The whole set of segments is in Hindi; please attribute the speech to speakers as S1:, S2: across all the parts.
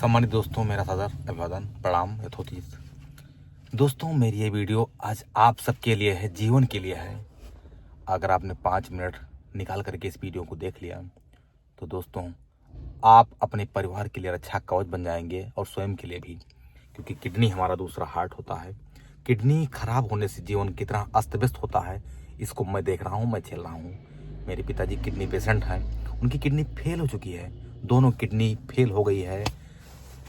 S1: सम्मानित दोस्तों, मेरा सादर अभिवादन, प्रणाम यथोचित। दोस्तों, मेरी ये वीडियो आज आप सबके लिए है, जीवन के लिए है। अगर आपने 5 मिनट निकाल करके इस वीडियो को देख लिया तो दोस्तों आप अपने परिवार के लिए रक्षा कवच बन जाएंगे और स्वयं के लिए भी, क्योंकि किडनी हमारा दूसरा हार्ट होता है। किडनी खराब होने से जीवन कितना अस्त व्यस्त होता है, इसको मैं देख रहा हूँ, मैं झेल रहा हूँ। मेरे पिताजी किडनी पेशेंट हैं, उनकी किडनी फेल हो चुकी है, दोनों किडनी फेल हो गई है।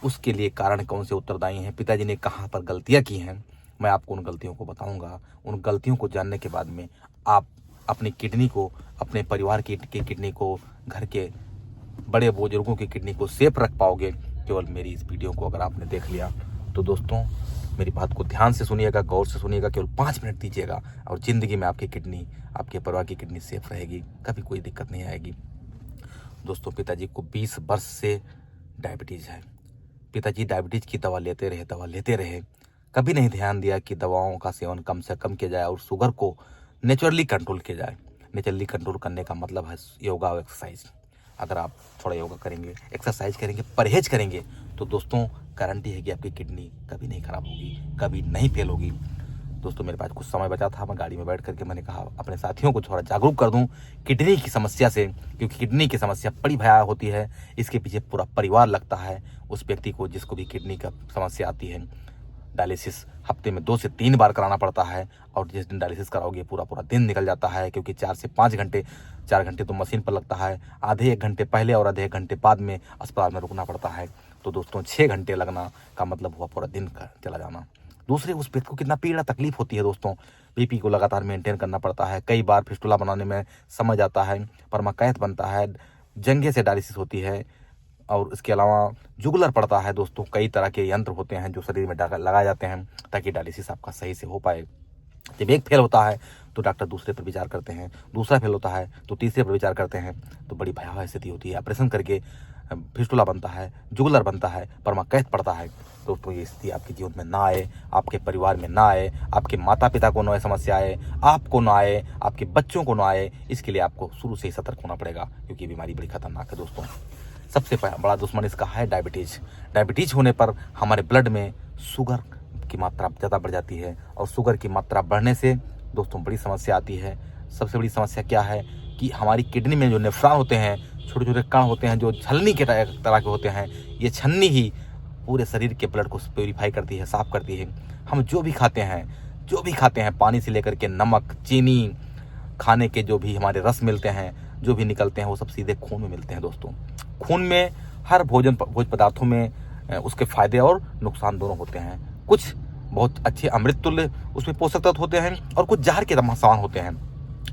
S1: उसके लिए कारण कौन से उत्तरदायी हैं, पिताजी ने कहाँ पर गलतियाँ की हैं, मैं आपको उन गलतियों को बताऊंगा। उन गलतियों को जानने के बाद में आप अपनी किडनी को, अपने परिवार की किडनी को, घर के बड़े बुजुर्गों की किडनी को सेफ रख पाओगे केवल मेरी इस वीडियो को अगर आपने देख लिया तो। दोस्तों, मेरी बात को ध्यान से सुनिएगा, गौर से सुनिएगा, केवल 5 मिनट दीजिएगा और ज़िंदगी में आपकी किडनी, आपके परिवार की किडनी सेफ रहेगी, कभी कोई दिक्कत नहीं आएगी। दोस्तों, पिताजी को 20 वर्ष से डायबिटीज़ है। पिताजी डायबिटीज़ की दवा लेते रहे, कभी नहीं ध्यान दिया कि दवाओं का सेवन कम से कम किया जाए और शुगर को नेचुरली कंट्रोल किया जाए। नेचुरली कंट्रोल करने का मतलब है योगा और एक्सरसाइज। अगर आप थोड़ा योगा करेंगे, एक्सरसाइज करेंगे, परहेज करेंगे तो दोस्तों गारंटी है कि आपकी किडनी कभी नहीं खराब होगी, कभी नहीं फेल होगी। दोस्तों, मेरे पास कुछ समय बचा था, मैं गाड़ी में बैठ करके मैंने कहा अपने साथियों को थोड़ा जागरूक कर दूं किडनी की समस्या से, क्योंकि किडनी की समस्या बड़ी भयावह होती है। इसके पीछे पूरा परिवार लगता है उस व्यक्ति को जिसको भी किडनी का समस्या आती है। डायलिसिस हफ्ते में 2 से 3 बार कराना पड़ता है और जिस दिन डायलिसिस कराओगे पूरा दिन निकल जाता है, क्योंकि 4 से 5 घंटे, 4 घंटे तो मशीन पर लगता है, आधे 1 घंटे पहले और आधे 1 घंटे बाद में अस्पताल में रुकना पड़ता है। तो दोस्तों 6 घंटे लगना का मतलब हुआ पूरा दिन का चला जाना। दूसरे उस व्यक्ति को कितना पीड़ा तकलीफ होती है दोस्तों। बीपी को लगातार मेंटेन करना पड़ता है, कई बार फिस्टुला बनाने में समय जाता है, परमाकैथ बनता है, जंघे से डायलिसिस होती है और इसके अलावा जुगुलर पड़ता है। दोस्तों, कई तरह के यंत्र होते हैं जो शरीर में लगाए जाते हैं ताकि डायलिसिस आपका सही से हो पाए। जब एक फेल होता है तो डॉक्टर दूसरे पर विचार करते हैं, दूसरा फेल होता है तो तीसरे पर विचार करते हैं, तो बड़ी भयावह स्थिति होती है। ऑपरेशन करके फिस्टुला बनता है, जुगुलर बनता है, परमाकैथ पड़ता है। दोस्तों, ये स्थिति आपके जीवन में ना आए, आपके परिवार में ना आए, आपके माता पिता को ना समस्या आए, आपको ना आए, आपके बच्चों को ना आए, इसके लिए आपको शुरू से ही सतर्क होना पड़ेगा, क्योंकि बीमारी बड़ी खतरनाक है। दोस्तों, सबसे बड़ा दुश्मन इसका है डायबिटीज़। डायबिटीज़ होने पर हमारे ब्लड में शुगर की मात्रा ज़्यादा बढ़ जाती है और शुगर की मात्रा बढ़ने से दोस्तों बड़ी समस्या आती है। सबसे बड़ी समस्या क्या है कि हमारी किडनी में जो नेफ्रॉन होते हैं, छोटे छोटे कण होते हैं जो छलनी के तरह के होते हैं, ये छलनी ही पूरे शरीर के ब्लड को प्योरीफाई करती है, साफ़ करती है। हम जो भी खाते हैं, पानी से लेकर के नमक, चीनी, खाने के जो भी हमारे रस मिलते हैं, जो भी निकलते हैं, वो सब सीधे खून में मिलते हैं। दोस्तों, खून में हर भोजन पदार्थों में उसके फायदे और नुकसान दोनों होते हैं। कुछ बहुत अच्छे अमृत तुल्य उसमें पोषक तत्व होते हैं और कुछ जहर के समान होते हैं।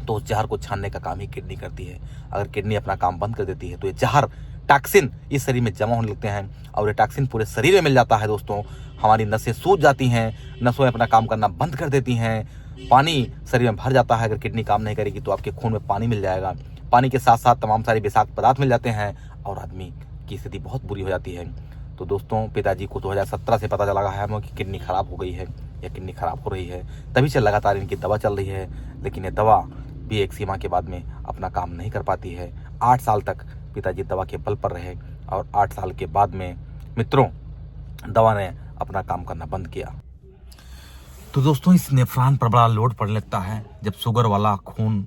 S1: तो उस जहर को छानने का काम ही किडनी करती है। अगर किडनी अपना काम बंद कर देती है तो ये जहर, टॉक्सिन इस शरीर में जमा होने लगते हैं और ये टॉक्सिन पूरे शरीर में मिल जाता है। दोस्तों, हमारी नसें सूज जाती हैं, नसों में अपना काम करना बंद कर देती हैं, पानी शरीर में भर जाता है। अगर किडनी काम नहीं करेगी तो आपके खून में पानी मिल जाएगा, पानी के साथ साथ तमाम सारे विषाक्त पदार्थ मिल जाते हैं और आदमी की स्थिति बहुत बुरी हो जाती है। तो दोस्तों, पिताजी को 2017 से पता चला है हमें कि किडनी खराब हो गई है या किडनी खराब हो रही है, तभी से लगातार इनकी दवा चल रही है, लेकिन ये दवा भी एक सीमा के बाद में अपना काम नहीं कर पाती है। 8 साल तक पिताजी दवा के बल पर रहे और 8 साल के बाद में मित्रों दवा ने अपना काम करना बंद किया। तो दोस्तों, इस नेफ्रॉन पर बड़ा लोड पड़ने लगता है। जब शुगर वाला खून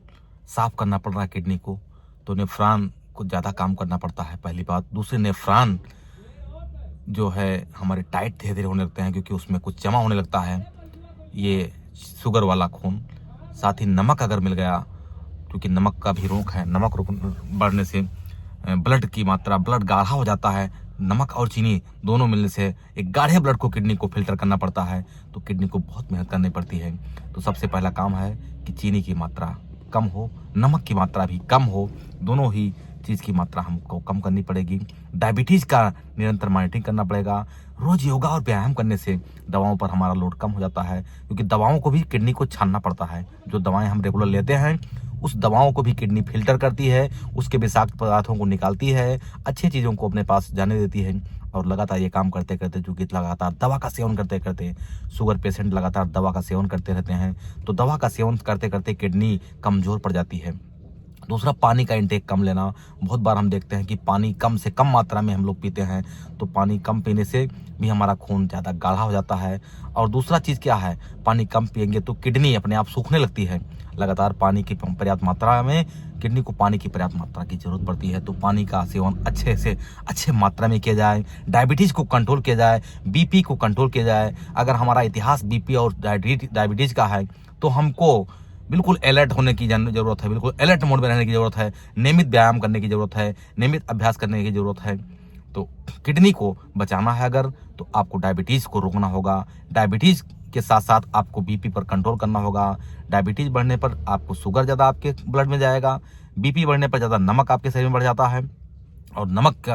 S1: साफ करना पड़ रहा है किडनी को, तो नेफ्रॉन को ज़्यादा काम करना पड़ता है, पहली बात। दूसरे, नेफ्रॉन जो है हमारे टाइट धीरे धीरे होने लगते हैं, क्योंकि उसमें कुछ जमा होने लगता है, ये शुगर वाला खून। साथ ही नमक अगर मिल गया, क्योंकि नमक का भी रोग है, नमक बढ़ने से ब्लड की मात्रा, ब्लड गाढ़ा हो जाता है। नमक और चीनी दोनों मिलने से एक गाढ़े ब्लड को किडनी को फिल्टर करना पड़ता है, तो किडनी को बहुत मेहनत करनी पड़ती है। तो सबसे पहला काम है कि चीनी की मात्रा कम हो, नमक की मात्रा भी कम हो, दोनों ही चीज़ की मात्रा हमको कम करनी पड़ेगी। डायबिटीज़ का निरंतर मॉनिटरिंग करना पड़ेगा। रोज़ योगा और व्यायाम करने से दवाओं पर हमारा लोड कम हो जाता है, क्योंकि दवाओं को भी किडनी को छानना पड़ता है। जो दवाएं हम रेगुलर लेते हैं उस दवाओं को भी किडनी फिल्टर करती है, उसके विषाक्त पदार्थों को निकालती है, अच्छी चीज़ों को अपने पास जाने देती है। और लगातार ये काम करते करते, चूँकि लगातार दवा का सेवन करते करते, शुगर पेशेंट लगातार दवा का सेवन करते रहते हैं, तो दवा का सेवन करते करते किडनी कमज़ोर पड़ जाती है। दूसरा, पानी का इंटेक कम लेना। बहुत बार हम देखते हैं कि पानी कम से कम मात्रा में हम लोग पीते हैं, तो पानी कम पीने से भी हमारा खून ज़्यादा गाढ़ा हो जाता है। और दूसरा चीज़ क्या है, पानी कम पिएंगे तो किडनी अपने आप सूखने लगती है। लगातार पानी की पर्याप्त मात्रा में किडनी को पानी की पर्याप्त मात्रा की जरूरत पड़ती है, तो पानी का सेवन अच्छे मात्रा में किया जाए। डायबिटीज़ को कंट्रोल किया जाए, बीपी को कंट्रोल किया जाए। अगर हमारा इतिहास बीपी और डायबिटीज़ का है तो हमको बिल्कुल अलर्ट होने की ज़रूरत है, बिल्कुल अलर्ट मोड में रहने की ज़रूरत है, नियमित व्यायाम करने की ज़रूरत है, नियमित अभ्यास करने की ज़रूरत है। तो किडनी को बचाना है अगर, तो आपको डायबिटीज़ को रोकना होगा। डायबिटीज़ के साथ साथ आपको बीपी पर कंट्रोल करना होगा। डायबिटीज़ बढ़ने पर आपको शुगर ज़्यादा आपके ब्लड में जाएगा, बीपी बढ़ने पर ज़्यादा नमक आपके शरीर में बढ़ जाता है, और नमक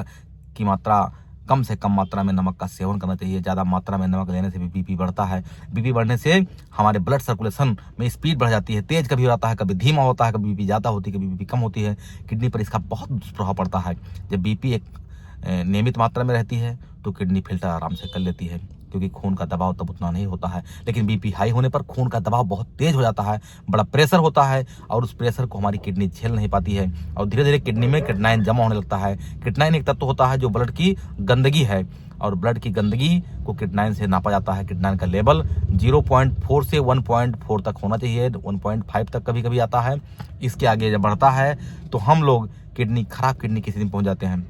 S1: की मात्रा कम से कम मात्रा में नमक का सेवन करना चाहिए। ज़्यादा मात्रा में नमक लेने से भी बीपी बढ़ता है। बीपी बढ़ने से हमारे ब्लड सर्कुलेशन में स्पीड बढ़ जाती है, तेज कभी हो जाता है, कभी धीमा होता है, कभी बीपी ज़्यादा होती है, कभी बीपी कम होती है। किडनी पर इसका बहुत दुष्प्रभाव पड़ता है। जब बीपी एक नियमित मात्रा में रहती है तो किडनी फिल्टर आराम से कर लेती है, क्योंकि खून का दबाव तब उतना नहीं होता है। लेकिन बीपी हाई होने पर खून का दबाव बहुत तेज हो जाता है, बड़ा प्रेशर होता है, और उस प्रेशर को हमारी किडनी झेल नहीं पाती है, और धीरे धीरे किडनी में क्रिएटिनिन जमा होने लगता है। क्रिएटिनिन एक तत्व होता है जो ब्लड की गंदगी है, और ब्लड की गंदगी को क्रिएटिनिन से नापा जाता है। क्रिएटिनिन का लेवल 0.4 से 1.4 तक होना चाहिए, 1.5 तक कभी कभी आता है। इसके आगे जब बढ़ता है तो हम लोग खराब किडनी की स्थिति में पहुंच जाते हैं।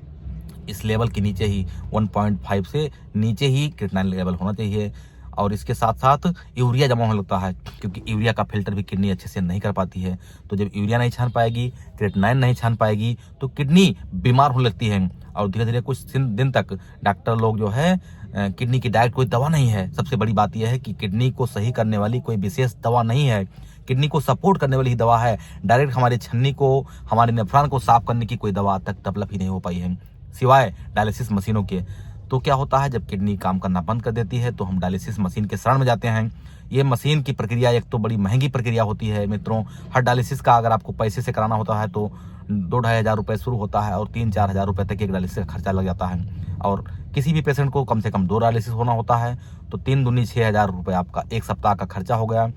S1: इस लेवल के नीचे ही 1.5 से नीचे ही क्रिएटिनिन लेवल होना चाहिए। और इसके साथ साथ यूरिया जमा होने लगता है, क्योंकि यूरिया का फिल्टर भी किडनी अच्छे से नहीं कर पाती है। तो जब यूरिया नहीं छान पाएगी, क्रिएटिनिन नहीं छान पाएगी, तो किडनी बीमार होने लगती है। और धीरे धीरे कुछ दिन तक डॉक्टर लोग जो है, किडनी की डाइट कोई दवा नहीं है। सबसे बड़ी बात यह है कि किडनी को सही करने वाली कोई विशेष दवा नहीं है, किडनी को सपोर्ट करने वाली ही दवा है। डायरेक्ट हमारे छन्नी को, हमारे नेफ्रॉन को साफ करने की कोई दवा आज तक डेवलप ही नहीं हो पाई है, सिवाय डायलिसिस मशीनों के। तो क्या होता है, जब किडनी काम करना बंद कर देती है तो हम डायलिसिस मशीन के शरण में जाते हैं। ये मशीन की प्रक्रिया एक तो बड़ी महंगी प्रक्रिया होती है मित्रों। हर डायलिसिस का अगर आपको पैसे से कराना होता है तो 2-2.5 हज़ार रुपये शुरू होता है, और 3-4 हज़ार रुपये तक एक डायलिसिस का खर्चा लग जाता है। और किसी भी पेशेंट को कम से कम 2 डायलिसिस होना होता है, तो 3 दूनी 6 हज़ार रुपये आपका एक सप्ताह का खर्चा हो गया।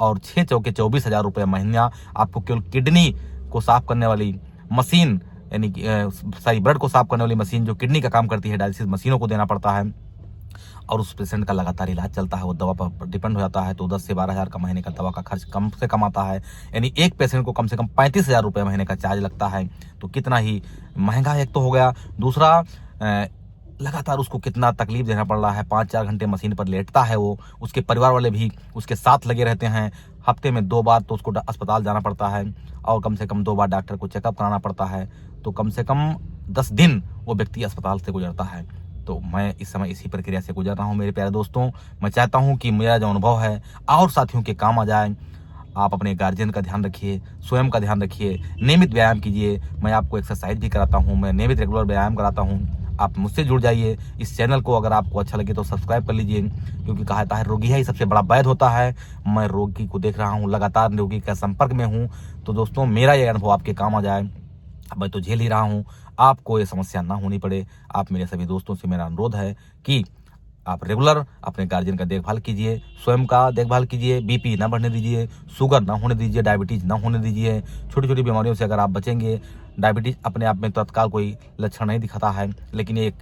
S1: और 6 चौके 24 हज़ार रुपये महीना आपको केवल किडनी को साफ करने वाली मशीन, यानी कि सारी ब्लड को साफ करने वाली मशीन जो किडनी का काम करती है, डायलिसिस मशीनों को देना पड़ता है। और उस पेशेंट का लगातार इलाज चलता है, वो दवा पर डिपेंड हो जाता है, तो 10 से 12 हज़ार का महीने का दवा का खर्च कम से कम आता है। यानी एक पेशेंट को कम से कम 35 हज़ार रुपये महीने का चार्ज लगता है। तो कितना ही महंगा एक तो हो गया। दूसरा, लगातार उसको कितना तकलीफ देना पड़ रहा है। 5-4 घंटे मशीन पर लेटता है वो, उसके परिवार वाले भी उसके साथ लगे रहते हैं। हफ्ते में 2 बार तो उसको अस्पताल जाना पड़ता है, और कम से कम 2 बार डॉक्टर को चेकअप कराना पड़ता है। तो कम से कम 10 दिन वो व्यक्ति अस्पताल से गुजरता है। तो मैं इस समय इसी प्रक्रिया से गुजर रहा हूँ मेरे प्यारे दोस्तों। मैं चाहता हूँ कि मेरा जो अनुभव है और साथियों के काम आ जाए। आप अपने गार्जियन का ध्यान रखिए, स्वयं का ध्यान रखिए, नियमित व्यायाम कीजिए। मैं आपको एक्सरसाइज भी कराता हूँ, मैं नियमित रेगुलर व्यायाम कराता हूँ। आप मुझसे जुड़ जाइए। इस चैनल को अगर आपको अच्छा लगे तो सब्सक्राइब कर लीजिए, क्योंकि कहा जाता है रोगी है सबसे बड़ा वैद्य होता है। मैं रोगी को देख रहा हूँ, लगातार रोगी के संपर्क में हूँ। तो दोस्तों, मेरा ये अनुभव आपके काम आ जाए। मैं तो झेल ही रहा हूँ, आपको ये समस्या ना होनी पड़े। आप मेरे सभी दोस्तों से मेरा अनुरोध है कि आप रेगुलर अपने गार्जियन का देखभाल कीजिए, स्वयं का देखभाल कीजिए, बीपी ना बढ़ने दीजिए, शुगर ना होने दीजिए, डायबिटीज़ ना होने दीजिए। छोटी छोटी बीमारियों से अगर आप बचेंगे, डायबिटीज़ अपने आप में तत्काल कोई लक्षण नहीं दिखाता है, लेकिन ये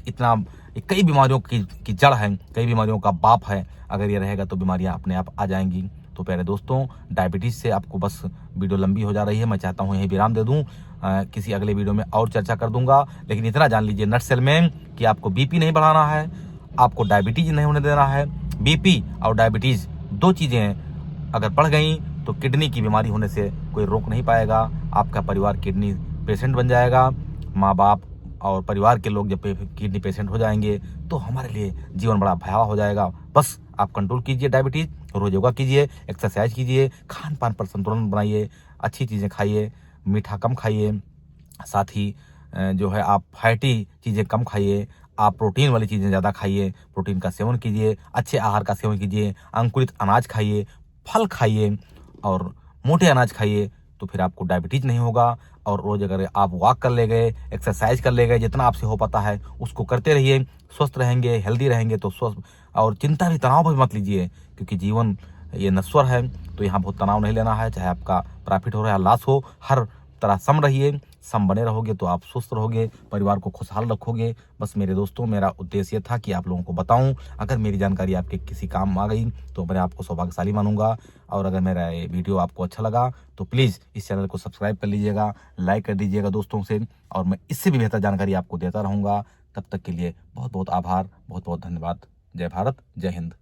S1: कई बीमारियों की जड़ है, कई बीमारियों का बाप है। अगर ये रहेगा तो बीमारियाँ अपने आप आ जाएंगी। तो प्यारे दोस्तों, डायबिटीज़ से आपको बस वीडियो लंबी हो जा रही है, मैं चाहता हूँ यहीं विराम दे दूँ। किसी अगले वीडियो में और चर्चा कर दूंगा, लेकिन इतना जान लीजिए नटसेल में कि आपको बीपी नहीं बढ़ाना है, आपको डायबिटीज नहीं होने देना है। बीपी और डायबिटीज़ 2 चीज़ें अगर बढ़ गई तो किडनी की बीमारी होने से कोई रोक नहीं पाएगा। आपका परिवार किडनी पेशेंट बन जाएगा। माँ बाप और परिवार के लोग जब किडनी पेशेंट हो जाएंगे तो हमारे लिए जीवन बड़ा भयावह हो जाएगा। बस आप कंट्रोल कीजिए डायबिटीज़, रोज योगा कीजिए, एक्सरसाइज कीजिए, खान पान पर संतुलन बनाइए, अच्छी चीज़ें खाइए, मीठा कम खाइए, साथ ही जो है आप फैटी चीज़ें कम खाइए, आप प्रोटीन वाली चीज़ें ज़्यादा खाइए, प्रोटीन का सेवन कीजिए, अच्छे आहार का सेवन कीजिए, अंकुरित अनाज खाइए, फल खाइए और मोटे अनाज खाइए। तो फिर आपको डायबिटीज़ नहीं होगा। और रोज़ अगर आप वॉक कर ले गए, एक्सरसाइज कर ले गए, जितना आपसे हो पाता है उसको करते रहिए, स्वस्थ रहेंगे, हेल्दी रहेंगे। तो स्वस्थ और चिंता भी, तनाव भी मत लीजिए, क्योंकि जीवन ये नश्वर है। तो यहाँ बहुत तनाव नहीं लेना है, चाहे आपका प्रॉफिट हो रहा है या लॉस हो। हर तरह सम रहिए, सम बने रहोगे तो आप स्वस्थ रहोगे, परिवार को खुशहाल रखोगे। बस मेरे दोस्तों, मेरा उद्देश्य था कि आप लोगों को बताऊं। अगर मेरी जानकारी आपके किसी काम आ गई तो मैं आपको सौभाग्यशाली मानूंगा। और अगर मेरा ये वीडियो आपको अच्छा लगा तो प्लीज़ इस चैनल को सब्सक्राइब कर लीजिएगा, लाइक कर दीजिएगा दोस्तों से, और मैं इससे भी बेहतर जानकारी आपको देता रहूँगा। तब तक के लिए बहुत बहुत आभार, बहुत बहुत धन्यवाद। जय भारत, जय हिंद।